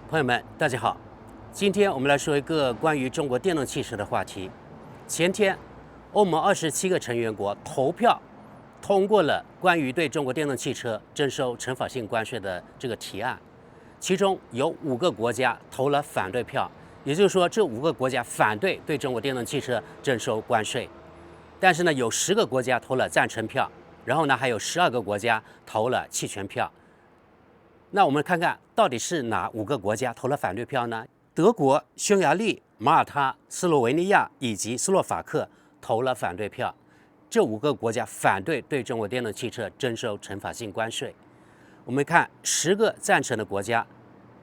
朋友们，大家好。今天我们来说一个关于中国电动汽车的话题。前天，欧盟27个成员国投票通过了关于对中国电动汽车征收惩罚性关税的这个提案，其中有5个国家投了反对票，也就是说，这5个国家反对对中国电动汽车征收关税。但是呢，有10个国家投了赞成票，然后呢，还有12个国家投了弃权票。那我们看看到底是哪5个国家投了反对票呢？德国、匈牙利、马耳他、斯洛维尼亚以及斯洛伐克投了反对票。这5个国家反对对中国电动汽车征收惩罚性关税。我们看10个赞成的国家，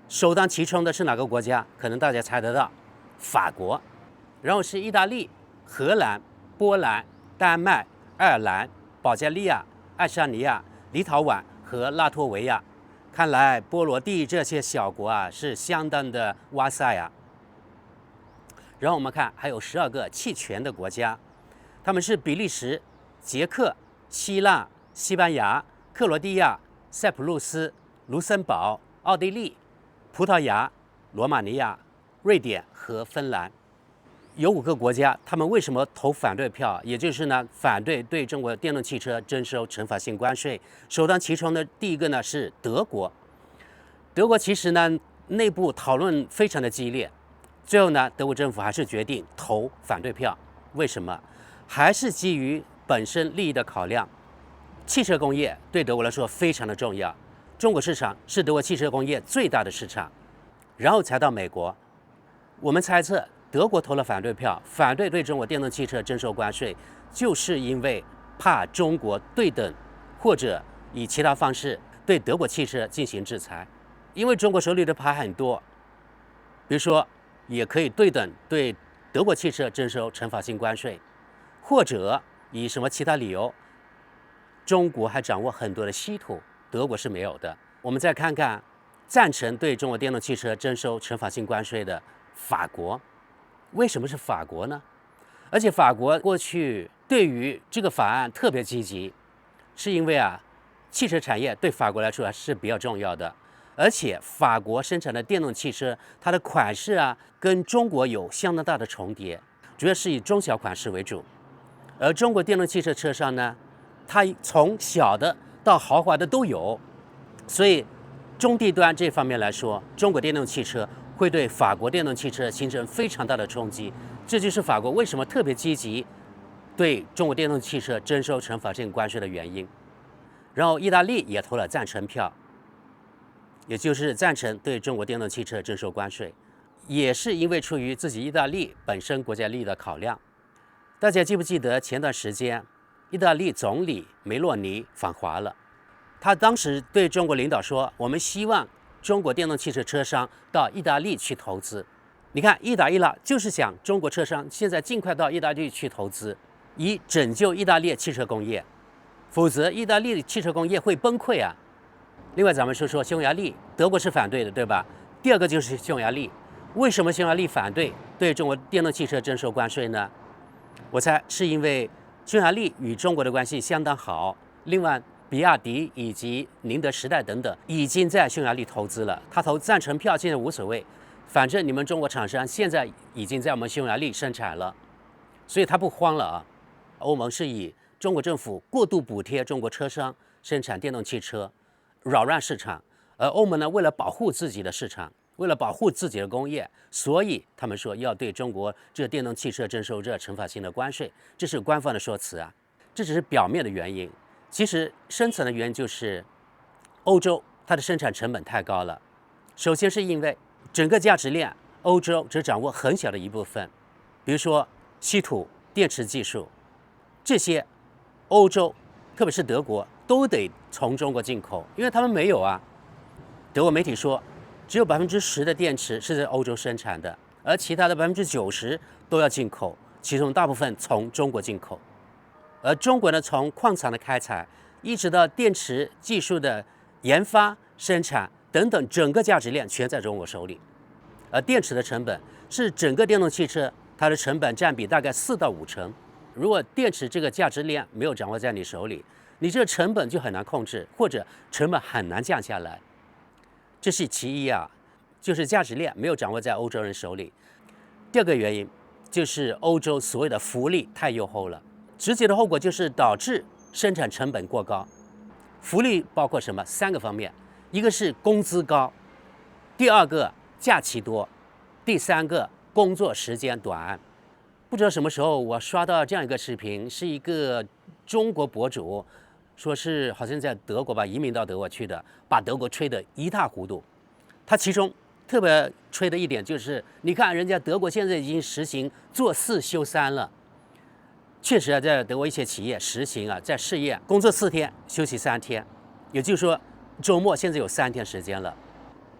首当其冲的是哪个国家？可能大家猜得到，法国，然后是意大利、荷兰、波兰、丹麦、爱尔兰、保加利亚、爱沙尼亚、立陶宛和拉脱维亚。看来波罗的这些小国啊是相当的哇塞啊。然后我们看还有12个弃权的国家，他们是比利时、捷克、希腊、西班牙、克罗地亚、塞浦路斯、卢森堡、奥地利、葡萄牙、罗马尼亚、瑞典和芬兰。有5个国家，他们为什么投反对票？也就是呢，反对对中国电动汽车征收惩罚性关税。首当其冲的第一个呢是德国。德国其实呢内部讨论非常的激烈，最后呢德国政府还是决定投反对票。为什么？还是基于本身利益的考量。汽车工业对德国来说非常的重要，中国市场是德国汽车工业最大的市场，然后才到美国。我们猜测，德国投了反对票，反对对中国电动汽车征收关税，就是因为怕中国对等或者以其他方式对德国汽车进行制裁。因为中国手里的牌很多，比如说也可以对等对德国汽车征收惩罚性关税，或者以什么其他理由，中国还掌握很多的稀土，德国是没有的。我们再看看赞成对中国电动汽车征收惩罚性关税的法国。为什么是法国呢？而且法国过去对于这个法案特别积极，是因为汽车产业对法国来说还是比较重要的。而且法国生产的电动汽车，它的款式跟中国有相当大的重叠，主要是以中小款式为主。而中国电动汽车车上呢，它从小的到豪华的都有，所以中低端这方面来说，中国电动汽车会对法国电动汽车形成非常大的冲击。这就是法国为什么特别积极对中国电动汽车征收惩罚性关税的原因。然后意大利也投了赞成票，也就是赞成对中国电动汽车征收关税，也是因为出于自己意大利本身国家利益的考量。大家记不记得前段时间意大利总理梅洛尼访华了？他当时对中国领导说，我们希望中国电动汽车车商到意大利去投资。你看，一打一拉就是想中国车商现在尽快到意大利去投资，以拯救意大利汽车工业，否则意大利汽车工业会崩溃啊。另外咱们说说匈牙利，德国是反对的，对吧？第二个就是匈牙利。为什么匈牙利反对对中国电动汽车征收关税呢？我猜是因为匈牙利与中国的关系相当好，另外比亚迪以及宁德时代等等已经在匈牙利投资了，他投赞成票现在无所谓，反正你们中国厂商现在已经在我们匈牙利生产了，所以他不慌了啊。欧盟是以中国政府过度补贴中国车商生产电动汽车，扰乱市场，而欧盟呢为了保护自己的市场，为了保护自己的工业，所以他们说要对中国这电动汽车征收这惩罚性的关税，这是官方的说辞啊，这只是表面的原因。其实深层的原因就是欧洲它的生产成本太高了。首先是因为整个价值链欧洲只掌握很小的一部分，比如说稀土、电池技术，这些欧洲特别是德国都得从中国进口，因为他们没有啊。德国媒体说，只有10%的电池是在欧洲生产的，而其他的90%都要进口，其中大部分从中国进口。而中国呢，从矿产的开采，一直到电池技术的研发、生产等等，整个价值链全在中国手里。而电池的成本是整个电动汽车它的成本占比大概4到5成。如果电池这个价值链没有掌握在你手里，你这个成本就很难控制，或者成本很难降下来。这是其一啊。就是价值链没有掌握在欧洲人手里。第二个原因就是欧洲所谓的福利太优厚了，直接的后果就是导致生产成本过高。福利包括什么？3个方面，一个是工资高，第二个假期多，第三个工作时间短。不知道什么时候我刷到这样一个视频，是一个中国博主，说是好像在德国吧，移民到德国去的，把德国吹得一塌糊涂。他其中特别吹的一点就是，你看人家德国现在已经实行做4休3了。确实啊，在德国一些企业实行啊，在试验工作4天，休息3天，也就是说周末现在有3天时间了，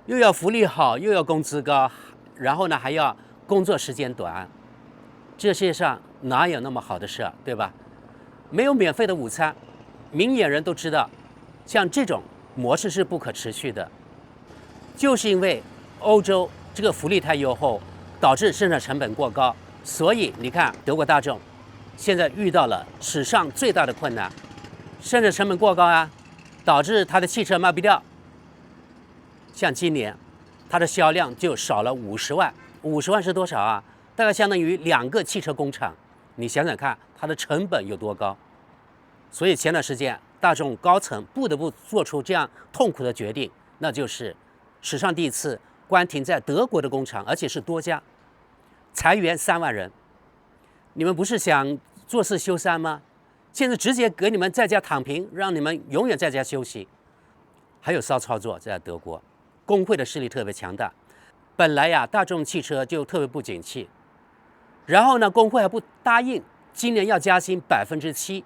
又要福利好，又要工资高，然后呢还要工作时间短，这世界上哪有那么好的事啊，对吧？没有免费的午餐，明眼人都知道，像这种模式是不可持续的，就是因为欧洲这个福利太优厚，导致生产成本过高，所以你看德国大众现在遇到了史上最大的困难，生产成本过高啊，导致它的汽车卖不掉。像今年它的销量就少了50万，50万是多少啊？大概相当于2个汽车工厂。你想想看，它的成本有多高？所以前段时间大众高层不得不做出这样痛苦的决定，那就是史上第一次关停在德国的工厂，而且是多家，裁员3万人。你们不是想做4休3吗？现在直接给你们在家躺平，让你们永远在家休息。还有骚操作，在德国工会的势力特别强大。本来呀，大众汽车就特别不景气，然后呢，工会还不答应，今年要加薪7%，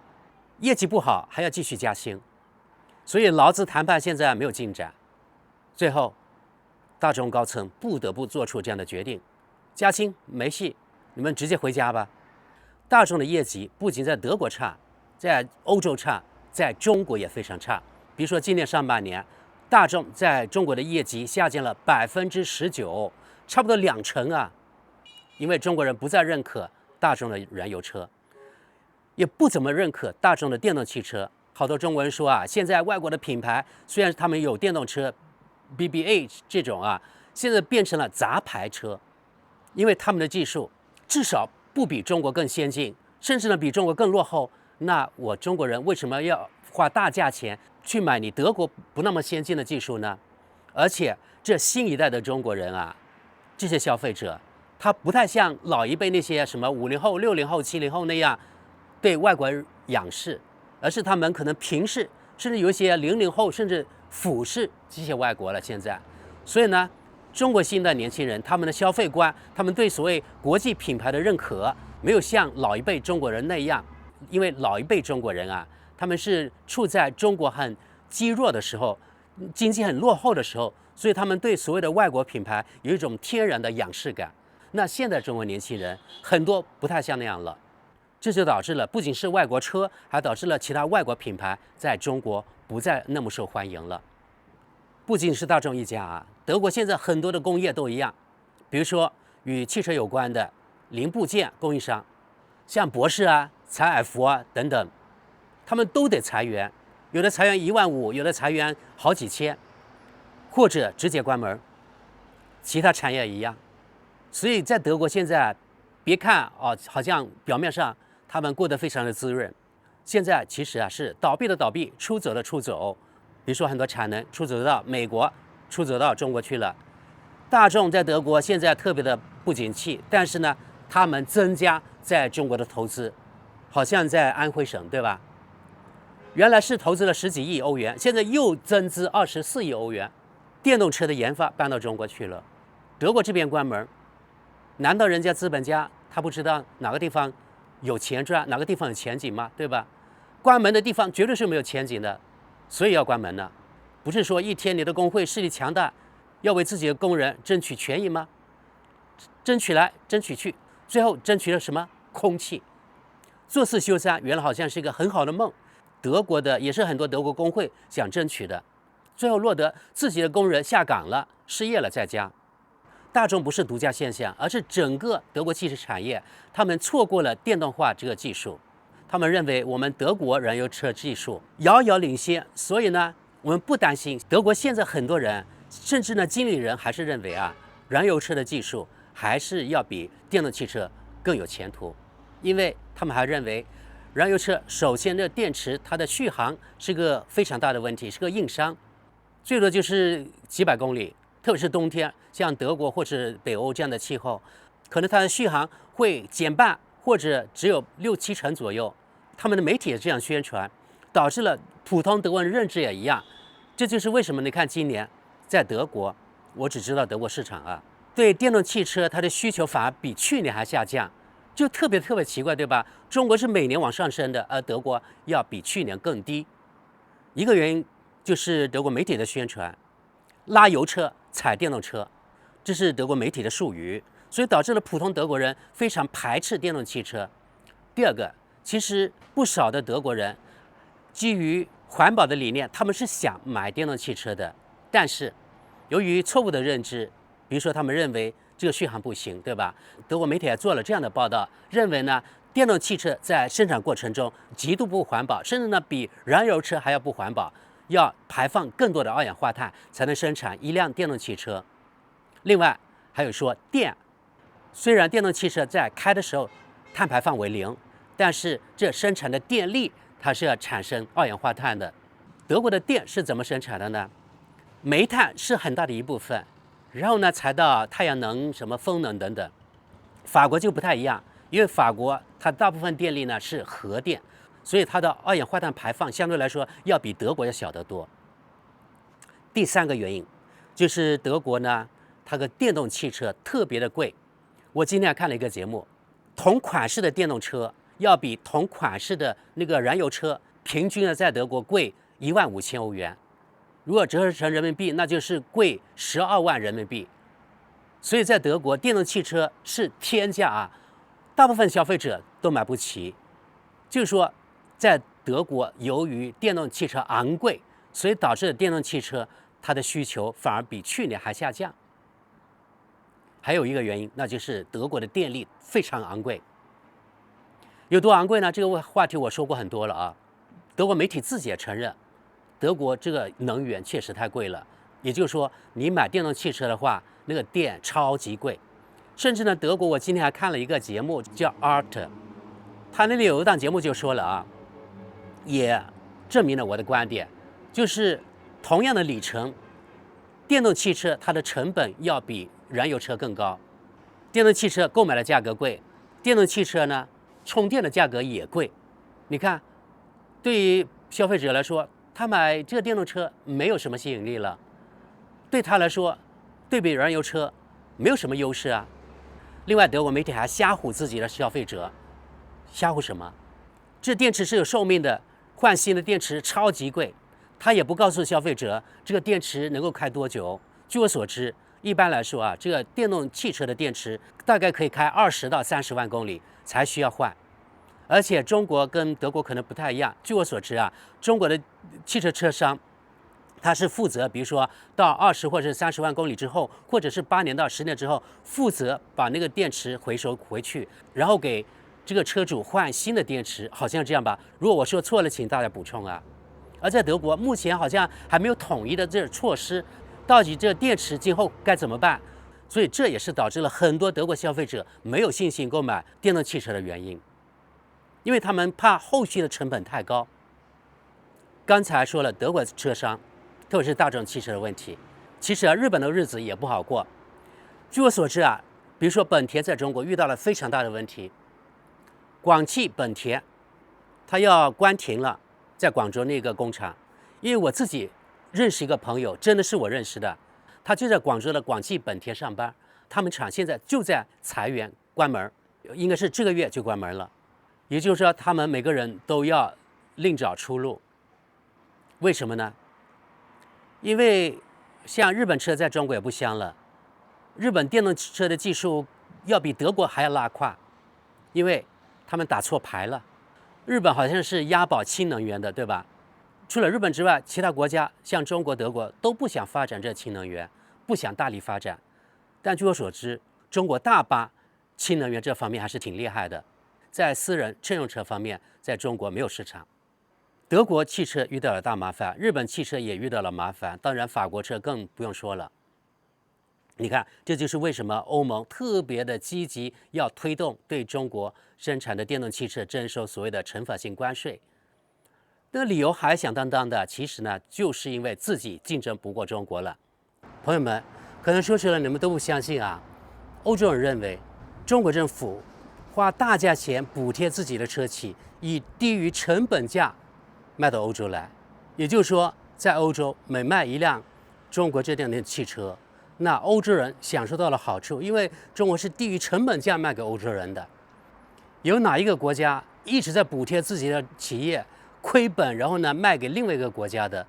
业绩不好还要继续加薪，所以劳资谈判现在没有进展。最后，大众高层不得不做出这样的决定：加薪没戏，你们直接回家吧。大众的业绩不仅在德国差，在欧洲差，在中国也非常差。比如说今年上半年，大众在中国的业绩下降了19%，差不多20%啊。因为中国人不再认可大众的燃油车，也不怎么认可大众的电动汽车。好多中国人说啊，现在外国的品牌虽然他们有电动车 BBA 这种啊，现在变成了杂牌车，因为他们的技术至少不比中国更先进，甚至呢比中国更落后。那我中国人为什么要花大价钱去买你德国不那么先进的技术呢？而且这新一代的中国人啊，这些消费者，他不太像老一辈那些什么50后、60后、70后那样对外国人仰视，而是他们可能平视，甚至有一些00后甚至俯视这些外国了。现在，所以呢，中国新的年轻人，他们的消费观，他们对所谓国际品牌的认可，没有像老一辈中国人那样，因为老一辈中国人啊，他们是处在中国很积弱的时候，经济很落后的时候，所以他们对所谓的外国品牌有一种天然的仰视感。那现在中国年轻人很多不太像那样了，这就导致了不仅是外国车，还导致了其他外国品牌在中国不再那么受欢迎了。不仅是大众一家啊，德国现在很多的工业都一样，比如说与汽车有关的零部件供应商，像博世啊、采埃孚啊等等，他们都得裁员，有的裁员15000，有的裁员好几千，或者直接关门。其他产业一样。所以在德国现在，别看啊，好像表面上他们过得非常的滋润，现在其实啊是倒闭的倒闭，出走的出走。比如说很多产能出走到美国，出走到中国去了。大众在德国现在特别的不景气，但是呢，他们增加在中国的投资，好像在安徽省，对吧？原来是投资了10几亿欧元，现在又增资24亿欧元，电动车的研发搬到中国去了。德国这边关门，难道人家资本家他不知道哪个地方有钱赚，哪个地方有前景吗？对吧？关门的地方绝对是没有前景的，所以要关门呢。不是说一天你的工会势力强大，要为自己的工人争取权益吗？争取来争取去，最后争取了什么？空气。做4休3原来好像是一个很好的梦，德国的也是很多德国工会想争取的，最后落得自己的工人下岗了，失业了，在家。大众不是独家现象，而是整个德国汽车产业，他们错过了电动化这个技术。他们认为我们德国燃油车技术遥遥领先，所以呢，我们不担心德国现在很多人甚至呢，经理人还是认为啊，燃油车的技术还是要比电动汽车更有前途，因为他们还认为，燃油车首先的电池它的续航是个非常大的问题，是个硬伤，最多就是几百公里，特别是冬天，像德国或者北欧这样的气候，可能它的续航会减半或者只有6-7成左右。他们的媒体也这样宣传，导致了普通德国人认知也一样。这就是为什么你看今年在德国，我只知道德国市场啊，对电动汽车它的需求反而比去年还下降，就特别奇怪，对吧？中国是每年往上升的，而德国要比去年更低。一个原因就是德国媒体的宣传，拉油车踩电动车，这是德国媒体的术语，所以导致了普通德国人非常排斥电动汽车。第二个，其实不少的德国人基于环保的理念，他们是想买电动汽车的，但是由于错误的认知，比如说他们认为这个续航不行，对吧？德国媒体还做了这样的报道，认为呢，电动汽车在生产过程中极度不环保，甚至呢比燃油车还要不环保，要排放更多的二氧化碳才能生产一辆电动汽车。另外还有说电，虽然电动汽车在开的时候碳排放为0，但是这生产的电力它是要产生二氧化碳的。德国的电是怎么生产的呢？煤炭是很大的一部分，然后呢才到太阳能、什么风能等等。法国就不太一样，因为法国它大部分电力呢是核电，所以它的二氧化碳排放相对来说要比德国要小得多。第三个原因就是德国呢，它的电动汽车特别的贵。我今天还看了一个节目，同款式的电动车要比同款式的那个燃油车平均呢在德国贵15000欧元，如果折合成人民币，那就是贵12万人民币。所以在德国，电动汽车是天价啊，大部分消费者都买不起。就是说，在德国，由于电动汽车昂贵，所以导致电动汽车它的需求反而比去年还下降。还有一个原因，那就是德国的电力非常昂贵。有多昂贵呢？这个话题我说过很多了啊。德国媒体自己也承认，德国这个能源确实太贵了。也就是说，你买电动汽车的话，那个电超级贵。甚至呢，德国我今天还看了一个节目叫 Art， 他那里有一档节目就说了啊，也证明了我的观点，就是同样的里程，电动汽车它的成本要比燃油车更高。电动汽车购买的价格贵，电动汽车呢充电的价格也贵。你看，对于消费者来说，他买这个电动车没有什么吸引力了，对他来说，对比燃油车没有什么优势啊。另外，德国媒体还瞎唬自己的消费者，瞎唬什么？这电池是有寿命的，换新的电池超级贵，他也不告诉消费者这个电池能够开多久。据我所知，一般来说啊，这个电动汽车的电池大概可以开20到30万公里才需要换。而且中国跟德国可能不太一样，据我所知啊，中国的汽车车商他是负责，比如说到20或者30万公里之后，或者是8年到10年之后，负责把那个电池回收回去，然后给这个车主换新的电池，好像这样吧。如果我说错了，请大家补充啊。而在德国，目前好像还没有统一的这措施，到底这电池今后该怎么办？所以这也是导致了很多德国消费者没有信心购买电动汽车的原因，因为他们怕后续的成本太高。刚才说了德国车商，特别是大众汽车的问题，其实啊，日本的日子也不好过。据我所知啊，比如说本田在中国遇到了非常大的问题，广汽本田它要关停了，在广州那个工厂。因为我自己认识一个朋友，真的是我认识的，他就在广州的广汽本田上班，他们厂现在就在裁员关门，应该是这个月就关门了。也就是说，他们每个人都要另找出路。为什么呢？因为像日本车在中国也不香了，日本电动车的技术要比德国还要拉胯，因为他们打错牌了。日本好像是押宝氢能源的，对吧？除了日本之外，其他国家像中国、德国都不想发展这氢能源，不想大力发展。但据我所知，中国大巴氢能源这方面还是挺厉害的，在私人乘用车方面，在中国没有市场。德国汽车遇到了大麻烦，日本汽车也遇到了麻烦，当然法国车更不用说了。你看，这就是为什么欧盟特别的积极要推动对中国生产的电动汽车征收所谓的惩罚性关税。那理由还响当当的，其实呢，就是因为自己竞争不过中国了。朋友们，可能说出来你们都不相信啊。欧洲人认为，中国政府花大价钱补贴自己的车企，以低于成本价卖到欧洲来，也就是说，在欧洲每卖一辆中国这电动汽车，那欧洲人享受到了好处，因为中国是低于成本价卖给欧洲人的。有哪一个国家一直在补贴自己的企业亏本，然后呢卖给另外一个国家的，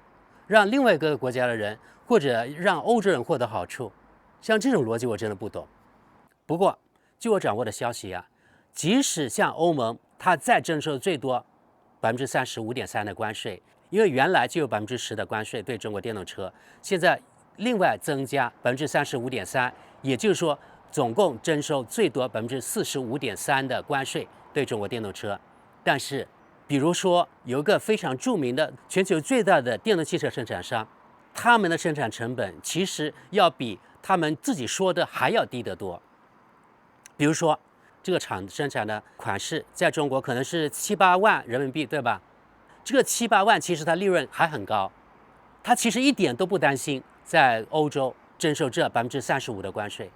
让另外一个国家的人或者让欧洲人获得好处？像这种逻辑我真的不懂。不过据我掌握的消息啊，即使像欧盟，它再征收最多35.3%的关税，因为原来就有10%的关税对中国电动车，现在另外增加35.3%，也就是说总共征收最多45.3%的关税对中国电动车。但是比如说有一个非常著名的全球最大的电动汽车生产商，他们的生产成本其实要比他们自己说的还要低得多。比如说这个厂生产的款式在中国可能是7-8万人民币，对吧？这个7-8万其实它利润还很高，它其实一点都不担心在欧洲征收这35%的关税。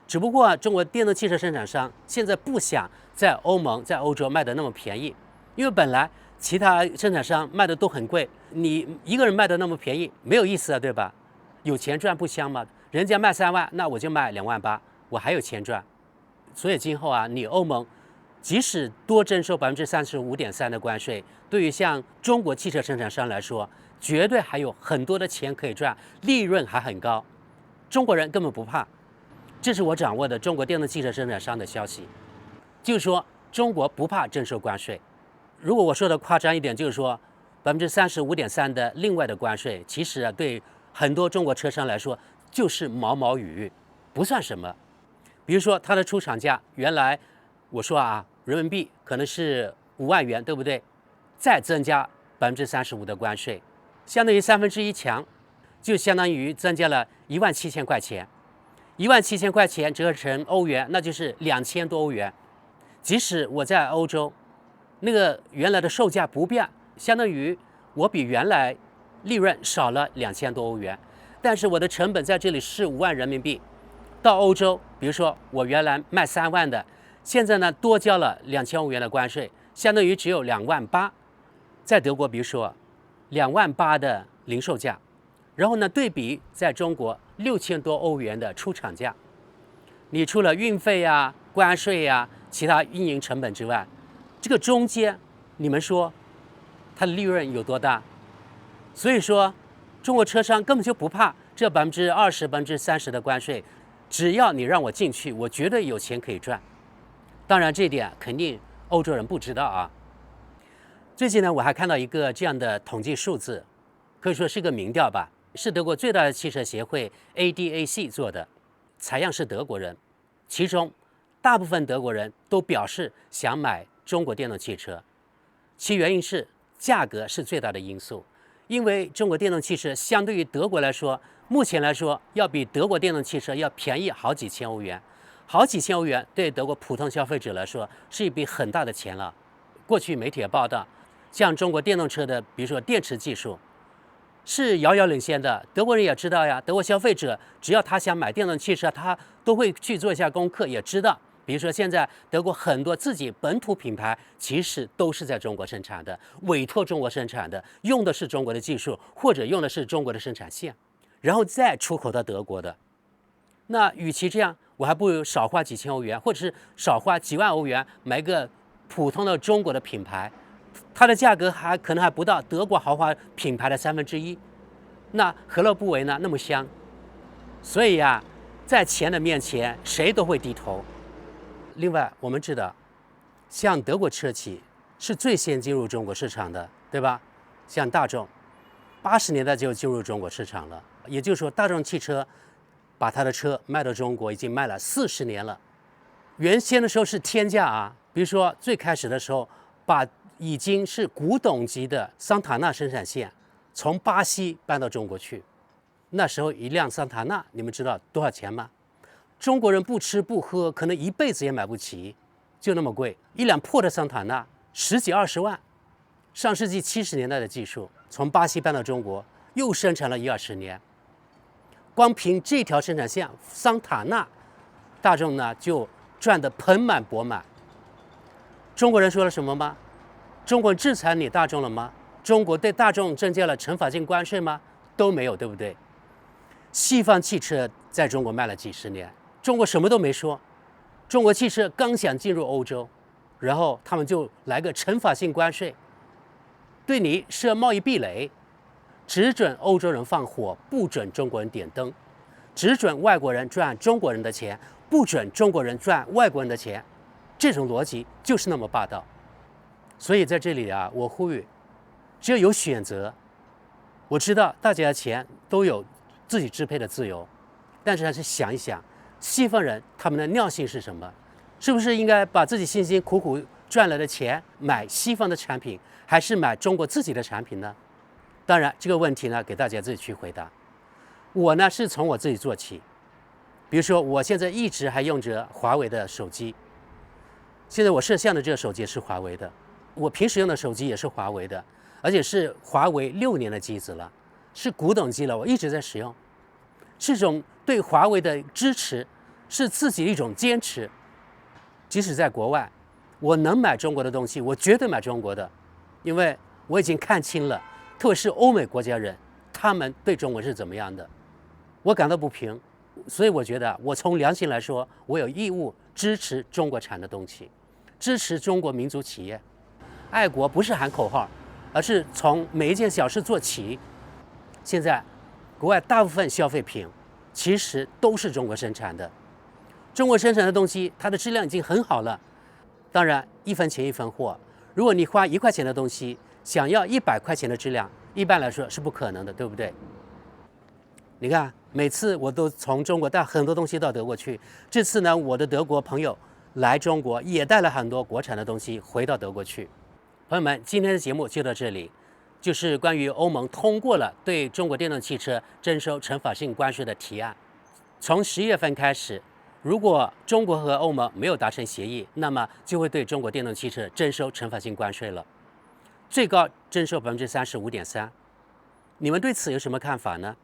只不过中国电动汽车生产商现在不想在欧盟、在欧洲卖的那么便宜，因为本来其他生产商卖的都很贵，你一个人卖的那么便宜没有意思啊，对吧？有钱赚不香吗？人家卖3万，那我就卖2.8万，我还有钱赚。所以今后啊，你欧盟即使多征收35.3%的关税，对于像中国汽车生产商来说，绝对还有很多的钱可以赚，利润还很高。中国人根本不怕。这是我掌握的中国电动汽车生产商的消息，就是说中国不怕征收关税。如果我说的夸张一点，就是说35.3%的另外的关税，其实啊对很多中国车商来说就是毛毛雨，不算什么。比如说它的出厂价原来我说啊人民币可能是5万元，对不对？再增加35%的关税，相当于1/3强，就相当于增加了17000块钱。17000块钱折合成欧元，那就是2000多欧元。即使我在欧洲，那个原来的售价不变，相当于我比原来利润少了2000多欧元，但是我的成本在这里是5万人民币。到欧洲，比如说我原来卖3万的，现在呢多交了2000欧元的关税，相当于只有2.8万。在德国，比如说2.8万的零售价，然后呢对比在中国6000多欧元的出厂价，你除了运费啊、关税啊、其他运营成本之外，这个中间你们说它的利润有多大？所以说中国车商根本就不怕这20%、30%的关税，只要你让我进去，我绝对有钱可以赚。当然这一点肯定欧洲人不知道啊。最近呢我还看到一个这样的统计数字，可以说是个民调吧，是德国最大的汽车协会 ADAC 做的，采样是德国人，其中大部分德国人都表示想买中国电动汽车，其原因是价格是最大的因素，因为中国电动汽车相对于德国来说，目前来说要比德国电动汽车要便宜好几千欧元，好几千欧元对德国普通消费者来说是一笔很大的钱了。过去媒体也报道，像中国电动车的，比如说电池技术是遥遥领先的，德国人也知道呀。德国消费者只要他想买电动汽车，他都会去做一下功课，也知道。比如说现在德国很多自己本土品牌其实都是在中国生产的，委托中国生产的，用的是中国的技术，或者用的是中国的生产线，然后再出口到德国的。那与其这样，我还不如少花几千欧元，或者是少花几万欧元买个普通的中国的品牌，它的价格可能还不到德国豪华品牌的1/3，那何乐不为呢？那么香。所以呀，在钱的面前，谁都会低头。另外，我们知道，像德国车企是最先进入中国市场的，对吧？像大众，80年代就进入中国市场了，也就是说，大众汽车把它的车卖到中国已经卖了40年了。原先的时候是天价啊，比如说最开始的时候，把已经是古董级的桑塔纳生产线从巴西搬到中国去。那时候一辆桑塔纳，你们知道多少钱吗？中国人不吃不喝，可能一辈子也买不起，就那么贵。一辆破的桑塔纳10几20万，上世纪70年代的技术，从巴西搬到中国，又生产了10-20年。光凭这条生产线，桑塔纳，大众呢就赚得盆满钵满。中国人说了什么吗？中国制裁你大众了吗？中国对大众增加了惩罚性关税吗？都没有，对不对？西方汽车在中国卖了几十年，中国什么都没说。中国汽车刚想进入欧洲，然后他们就来个惩罚性关税，对你设贸易壁垒，只准欧洲人放火，不准中国人点灯，只准外国人赚中国人的钱，不准中国人赚外国人的钱。这种逻辑就是那么霸道。所以在这里啊，我呼吁，只要有选择，我知道大家的钱都有自己支配的自由，但是还是想一想，西方人他们的尿性是什么？是不是应该把自己辛辛苦苦赚来的钱买西方的产品，还是买中国自己的产品呢？当然，这个问题呢，给大家自己去回答。我呢是从我自己做起，比如说我现在一直还用着华为的手机，现在我摄像的这个手机是华为的，我平时用的手机也是华为的，而且是华为6年的机子了，是古董机了，我一直在使用。这种对华为的支持是自己的一种坚持。即使在国外，我能买中国的东西，我绝对买中国的，因为我已经看清了，特别是欧美国家人，他们对中国是怎么样的，我感到不平。所以我觉得，我从良心来说，我有义务支持中国产的东西，支持中国民族企业。爱国不是喊口号，而是从每一件小事做起。现在，国外大部分消费品其实都是中国生产的。中国生产的东西，它的质量已经很好了。当然，1分钱1分货。如果你花1块钱的东西，想要100块钱的质量，一般来说是不可能的，对不对？你看，每次我都从中国带很多东西到德国去。这次呢，我的德国朋友来中国，也带了很多国产的东西回到德国去。朋友们，今天的节目就到这里，就是关于欧盟通过了对中国电动汽车征收惩罚性关税的提案。从11月份开始，如果中国和欧盟没有达成协议，那么就会对中国电动汽车征收惩罚性关税了，最高征收35.3%。你们对此有什么看法呢？